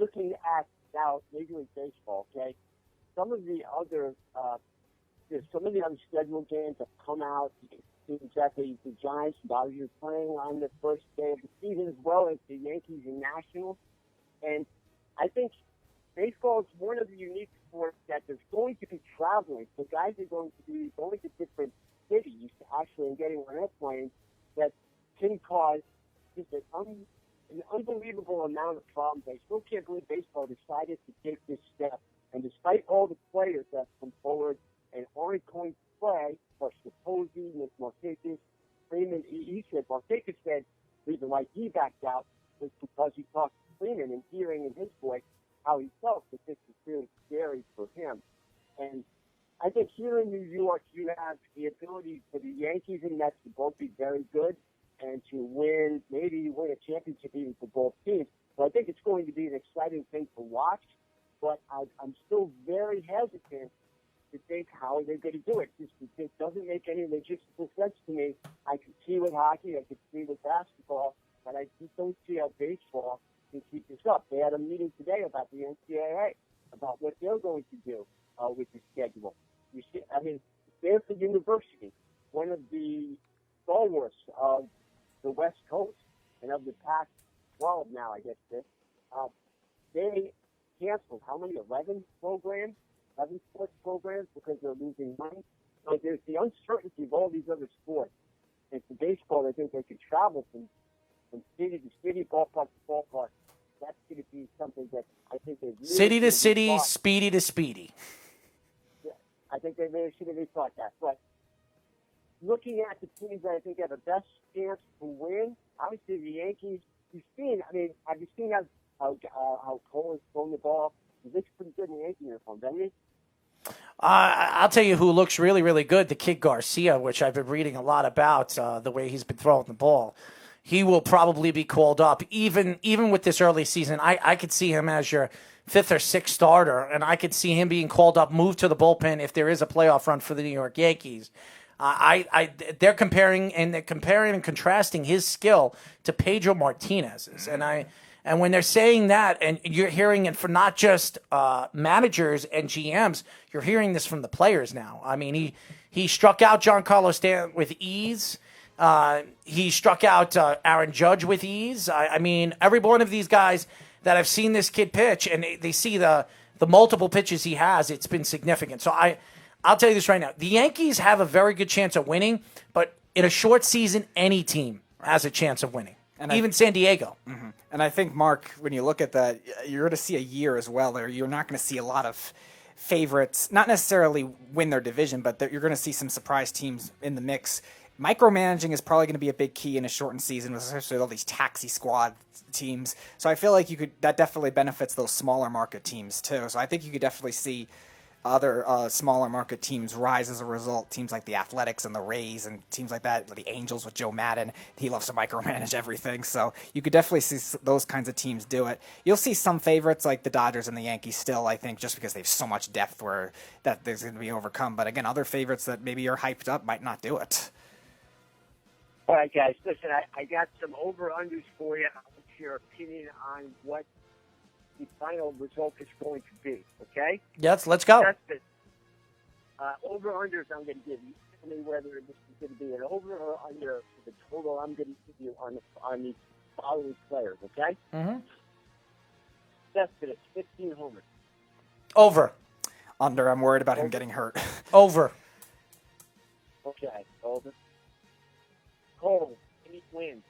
looking at now Major League Baseball, okay, some of the other scheduled games have come out. Exactly, the Giants and Dodgers are playing on the first day of the season as well as the Yankees and Nationals. And I think baseball is one of the unique sports that there's going to be traveling. So guys are going to be going to different cities actually and getting on airplanes that can cause just an unbelievable amount of problems. I still can't believe baseball decided to take this step. And despite all the players that come forward and aren't going to play, or Scoposi, Nick Markakis, Freeman, Markakis said the reason why he backed out was because he talked to Freeman and hearing in his voice how he felt that this is really scary for him. And I think here in New York, you have the ability for the Yankees and Mets to both be very good and to maybe win a championship even for both teams. So I think it's going to be an exciting thing to watch, but I'm still very hesitant to think how they're going to do it. It doesn't make any logistical sense to me. I can see with hockey, I can see with basketball, but I just don't see how baseball can keep this up. They had a meeting today about the NCAA, about what they're going to do with the schedule. You see, I mean, Stanford University, one of the stalwarts of the West Coast and of the Pac-12 now, I guess they canceled how many? 11 sports programs because they're losing money. So there's the uncertainty of all these other sports. And for baseball, I think they could travel from city to city, ballpark to ballpark. That's going to be something that I think they really city to city, speedy to speedy. Yeah, I think they really should have rethought that. But looking at the teams that I think have the best chance to win, obviously the Yankees. Have you seen how Cole is throwing the ball? He looks pretty good in the Yankee uniform, doesn't he? I'll tell you who looks really, really good, the kid Garcia, which I've been reading a lot about, the way he's been throwing the ball. He will probably be called up. Even with this early season, I could see him as your fifth or sixth starter, and I could see him being called up, moved to the bullpen if there is a playoff run for the New York Yankees. They're comparing and contrasting his skill to Pedro Martinez's, and when they're saying that, and you're hearing it from not just managers and GMs, you're hearing this from the players now. I mean, he struck out Giancarlo Stanton with ease. He struck out Aaron Judge with ease. I mean, every one of these guys that I've seen this kid pitch, and they see the multiple pitches he has, it's been significant. So I'll tell you this right now. The Yankees have a very good chance of winning, but in a short season, any team has a chance of winning, even San Diego. Mm-hmm. And I think, Mark, when you look at that, you're going to see a year as well there. You're not going to see a lot of favorites, not necessarily win their division, but you're going to see some surprise teams in the mix. Micromanaging is probably going to be a big key in a shortened season, especially with all these taxi squad teams. So I feel like that definitely benefits those smaller market teams too. So I think you could definitely see other smaller market teams rise as a result. Teams like the Athletics and the Rays and teams like that, the Angels with Joe Madden. He loves to micromanage everything. So you could definitely see those kinds of teams do it. You'll see some favorites like the Dodgers and the Yankees still, I think, just because they have so much depth where that there's going to be overcome. But again, other favorites that maybe are hyped up might not do it. All right, guys, listen, I got some over-unders for you. I want your opinion on what the final result is going to be, okay? Yes, let's go. Over-unders I'm going to give you. Tell me whether this is going to be an over or under for the total I'm going to give you on the following players, okay? Mm-hmm. Cespedes, 15 homers. Over. Under. I'm worried about him getting hurt. Over. Okay, over. Cole, 8 wins.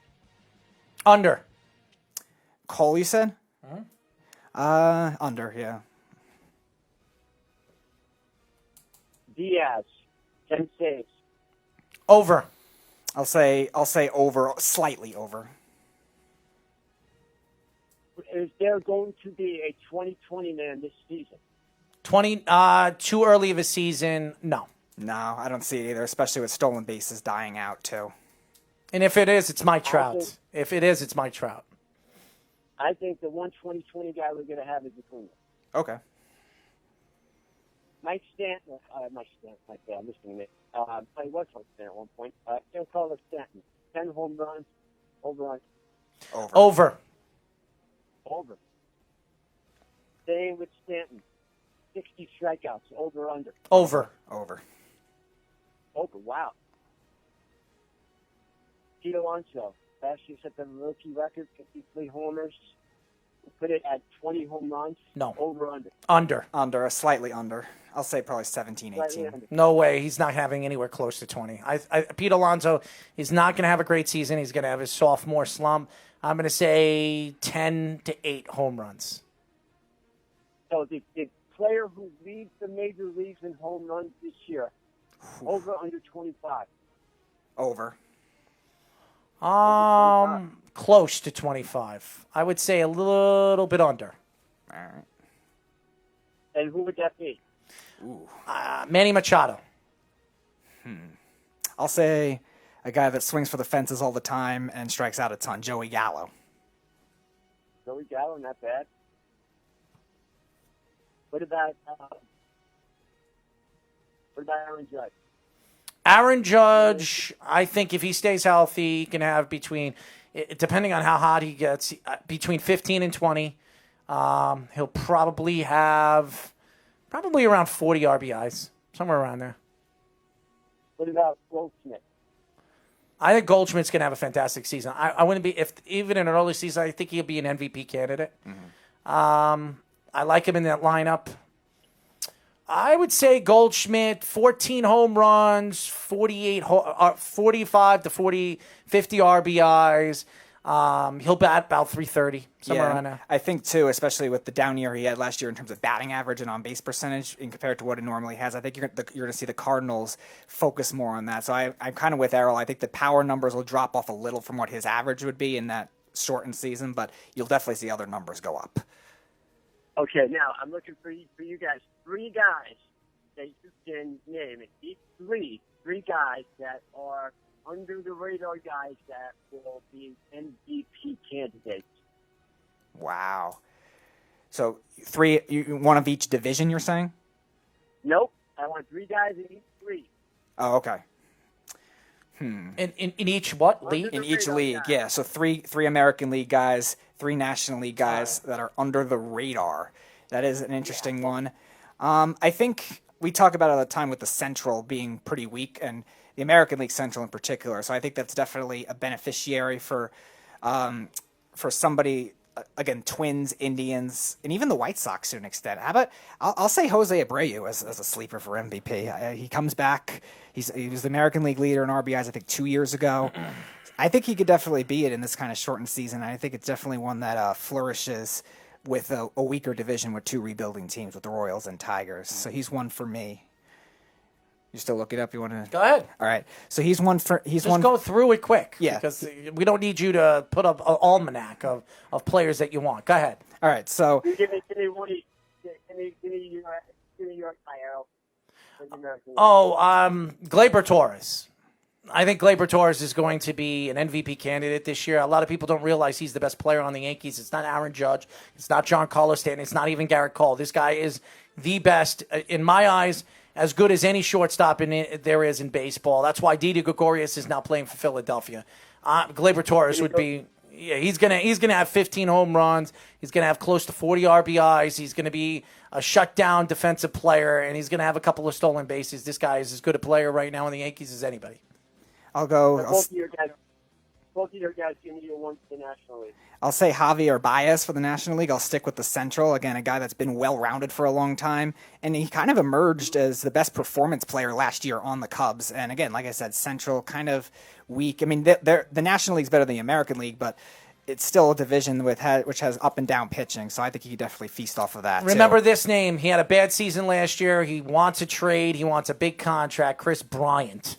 Under. Cole, you said? Mm-hmm. Under, yeah. Diaz, 10 saves. Over. I'll say over, slightly over. Is there going to be a 2020 man this season? Too early of a season, no. No, I don't see it either, especially with stolen bases dying out, too. And if it is, it's Mike Trout. If it is, it's Mike Trout. I think the one 2020 guy we're going to have is Acuna. Okay. Mike Stanton, I'm listening to it. He was Mike Stanton at one point. Giancarlo Stanton, 10 home runs, over. Over. Over. Staying with Stanton. 60 strikeouts, over or under? Over. Over. Over, wow. Pete Alonso. Last year set the rookie record, 53 homers. Put it at 20 home runs. No. Over or under? Under. Under, slightly under. I'll say probably 17, 18. Slightly under. No way. He's not having anywhere close to 20. Pete Alonso is not going to have a great season. He's going to have his sophomore slump. I'm going to say 10 to 8 home runs. So the player who leads the major leagues in home runs this year, over under 25? Over. Close to 25. I would say a little bit under. All right. And who would that be? Manny Machado. I'll say a guy that swings for the fences all the time and strikes out a ton, Joey Gallo. Joey Gallo, not bad. What about Aaron Judge? Aaron Judge, I think if he stays healthy, he can have between, depending on how hot he gets, between 15 and 20. He'll probably have around 40 RBIs, somewhere around there. What about Goldschmidt? I think Goldschmidt's going to have a fantastic season. I wouldn't be, if even in an early season, I think he'll be an MVP candidate. Mm-hmm. I like him in that lineup. I would say Goldschmidt, 14 home runs, 45 to 50 RBIs. He'll bat about 330, somewhere around there. I think, too, especially with the down year he had last year in terms of batting average and on-base percentage in compared to what it normally has, I think you're going to see the Cardinals focus more on that. So I'm kind of with Errol. I think the power numbers will drop off a little from what his average would be in that shortened season, but you'll definitely see other numbers go up. Okay, now I'm looking for you guys. 3 guys that you can name. Each three guys that are under the radar guys that will be MVP candidates. Wow. So 3, one of each division, you're saying? Nope. I want 3 guys in each league. Oh, okay. In each what league? In each league, yeah. So 3 American League guys, 3 National League guys that are under the radar. That is an interesting one. I think we talk about it all the time with the Central being pretty weak, and the American League Central in particular. So I think that's definitely a beneficiary for somebody. Again, Twins, Indians, and even the White Sox to an extent. How about I'll say Jose Abreu as a sleeper for MVP. He comes back. He was the American League leader in RBIs, I think, 2 years ago. I think he could definitely be it in this kind of shortened season. I think it's definitely one that flourishes with a weaker division with 2 rebuilding teams with the Royals and Tigers. So he's one for me. You still look it up? You want to Go ahead. All right. So he's one for Go through it quick. Yeah. Because we don't need you to put up an almanac of players that you want. Go ahead. All right. So Give me your IL. Gleyber Torres. I think Gleyber Torres is going to be an MVP candidate this year. A lot of people don't realize he's the best player on the Yankees. It's not Aaron Judge. It's not Giancarlo Stanton. It's not even Garrett Cole. This guy is the best, in my eyes, as good as any shortstop there is in baseball. That's why Didi Gregorius is now playing for Philadelphia. Gleyber Torres would be. Yeah, he's gonna have 15 home runs. He's gonna have close to 40 RBIs. He's gonna be a shutdown defensive player, and he's gonna have a couple of stolen bases. This guy is as good a player right now in the Yankees as anybody. I'll go. Both of your guys give me your one for the National League. I'll say Javier Baez for the National League. I'll stick with the Central. Again, a guy that's been well-rounded for a long time. And he kind of emerged as the best performance player last year on the Cubs. And again, like I said, Central kind of weak. I mean, the National League's better than the American League, but it's still a division which has up and down pitching. So I think he could definitely feast off of that. Remember too. this name. He had a bad season last year. He wants a trade. He wants a big contract. Chris Bryant.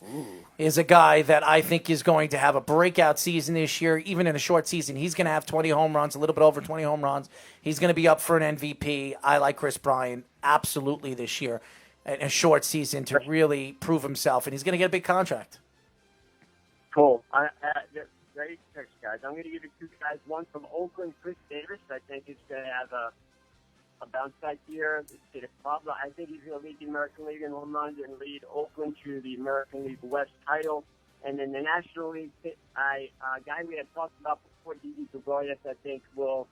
Is a guy that I think is going to have a breakout season this year, even in a short season. He's going to have 20 home runs, a little bit over 20 home runs. He's going to be up for an MVP. I like Chris Bryant absolutely this year in a short season to really prove himself, and he's going to get a big contract. Cool. Great picks, guys. I'm going to give you 2 guys. One from Oakland, Chris Davis. I think he's going to have a bounce back year. I think he's going to lead the American League in home runs and lead Oakland to the American League West title. And then the National League, a guy we had talked about before, Didi Gregorius, I think will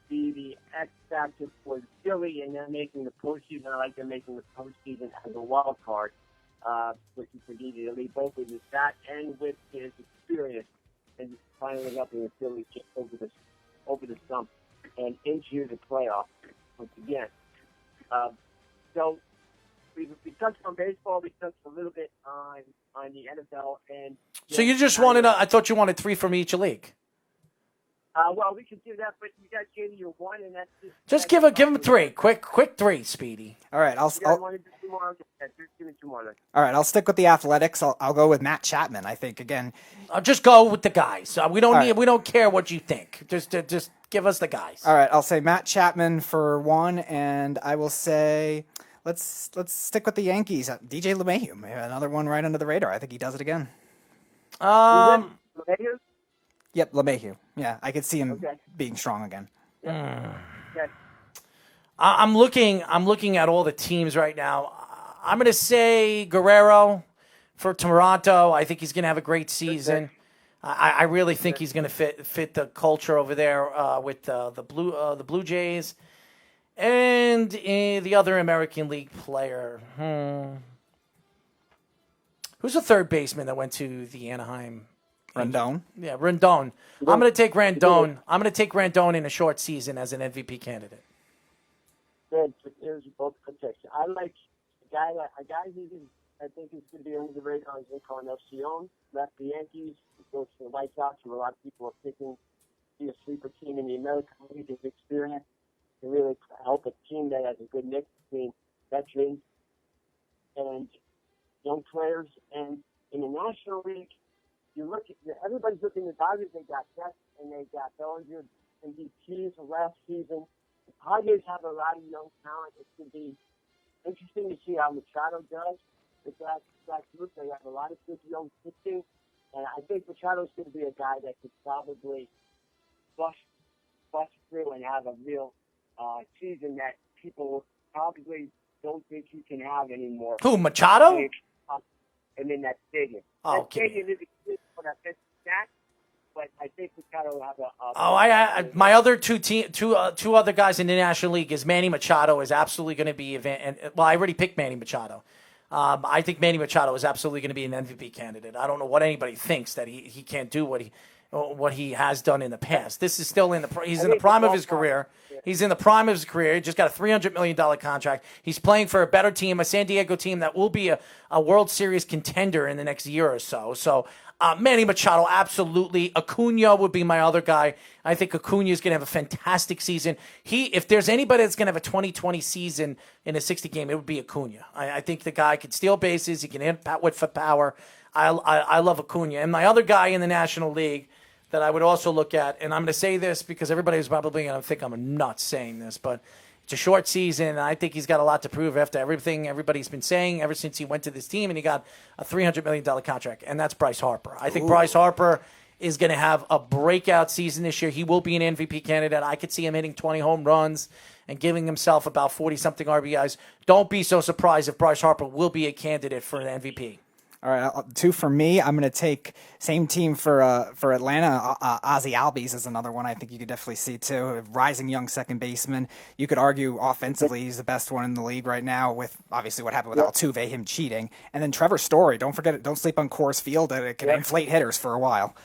be the X factor for Philly and them making the postseason. I like them making the postseason as a wild card, which is for DD both with his bat and with his experience, and finally helping the Phillies get over the stump and into the playoffs once again. So we touched on baseball. We touched a little bit on the NFL. And so you just wanted, I thought you wanted 3 from each league. Well, we can do that, but you got JD your 1, and that's just give him 3. Quick 3, Speedy. All right, I'll stick with the Athletics. I'll go with Matt Chapman. I think again. I'll just go with the guys. We don't care what you think. Just give us the guys. All right, I'll say Matt Chapman for 1, and I will say let's stick with the Yankees. DJ LeMahieu, another one right under the radar. I think he does it again. LeMahieu? Yep, LeMahieu. Yeah, I could see him being strong again. Okay. I'm looking at all the teams right now. I'm going to say Guerrero for Toronto. I think he's going to have a great season. I really think he's going to fit the culture over there with the Blue Jays and the other American League player. Who's the third baseman that went to the Anaheim? Rendon. Yeah, Rendon. I'm going to take Rendon. I'm going to take Rendon in a short season as an MVP candidate. Good. There's both good picks. I like a guy who I think is going to be under the radar is Encarnacion. Left the Yankees, goes to the White Sox, who a lot of people are picking to be a sleeper team in the American League. His experience to really help a team that has a good mix between veterans and young players. And in the National League, everybody's looking at the Dodgers. They got Jets and they got Bellinger MVPs from last season. The Padres have a lot of young talent. It could be interesting to see how Machado does. With that group, they have a lot of good young pitching, and I think Machado's going to be a guy that could probably bust through and have a real season that people probably don't think he can have anymore. Who, Machado? And in that stadium. Oh, that stadium is a for that stat, but I think Machado will have my other two other guys in the National League is Manny Machado is absolutely going to be I already picked Manny Machado. I think Manny Machado is absolutely going to be an MVP candidate. I don't know what anybody thinks that he can't do what he has done in the past. This is still he's in the prime of his career. He's in the prime of his career. He just got a $300 million contract. He's playing for a better team, a San Diego team that will be a World Series contender in the next year or so. So Manny Machado, absolutely. Acuna would be my other guy. I think Acuna is going to have a fantastic season. If there's anybody that's going to have a 2020 season in a 60 game, it would be Acuna. I think the guy can steal bases. He can hit for power. I love Acuna. And my other guy in the National League that I would also look at, and I'm going to say this because everybody's probably going to think I'm nuts saying this, but it's a short season, and I think he's got a lot to prove after everything everybody's been saying ever since he went to this team and he got a $300 million contract, and that's Bryce Harper. I think Bryce Harper is going to have a breakout season this year. He will be an MVP candidate. I could see him hitting 20 home runs and giving himself about 40-something RBIs. Don't be so surprised if Bryce Harper will be a candidate for an MVP. All right, 2 for me. I'm going to take same team for Atlanta. Ozzie Albies is another one I think you could definitely see too. A rising young second baseman. You could argue offensively he's the best one in the league right now. With obviously what happened with Altuve, him cheating, and then Trevor Story. Don't sleep on Coors Field. It can inflate hitters for a while.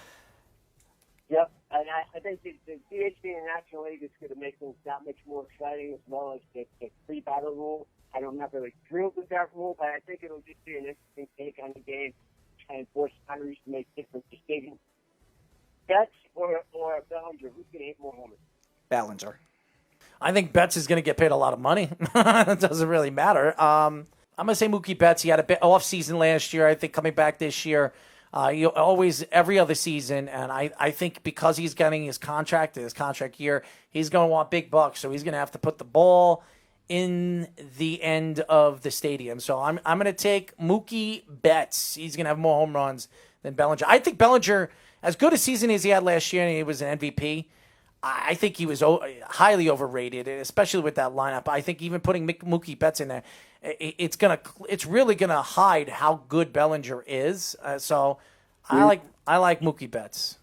Yep, and I think the DH being in the National League is going to make things that much more exciting, as well as the free battle rule. I'm not really thrilled with that rule, but I think it'll just be an interesting take on the game and force batteries to make different decisions. Betts or Bellinger, who's going to hit more homers? Bellinger. I think Betts is going to get paid a lot of money. It doesn't really matter. I'm going to say Mookie Betts. He had a bit off season last year. I think coming back this year, always every other season, and I think because he's getting his contract year, he's going to want big bucks, so he's going to have to put the ball in the end of the stadium. So I'm going to take Mookie Betts. He's going to have more home runs than Bellinger. I think Bellinger, as good a season as he had last year, and he was an MVP, I think he was highly overrated, especially with that lineup. I think even putting Mookie Betts in there, it's really gonna hide how good Bellinger is. So I like Mookie Betts.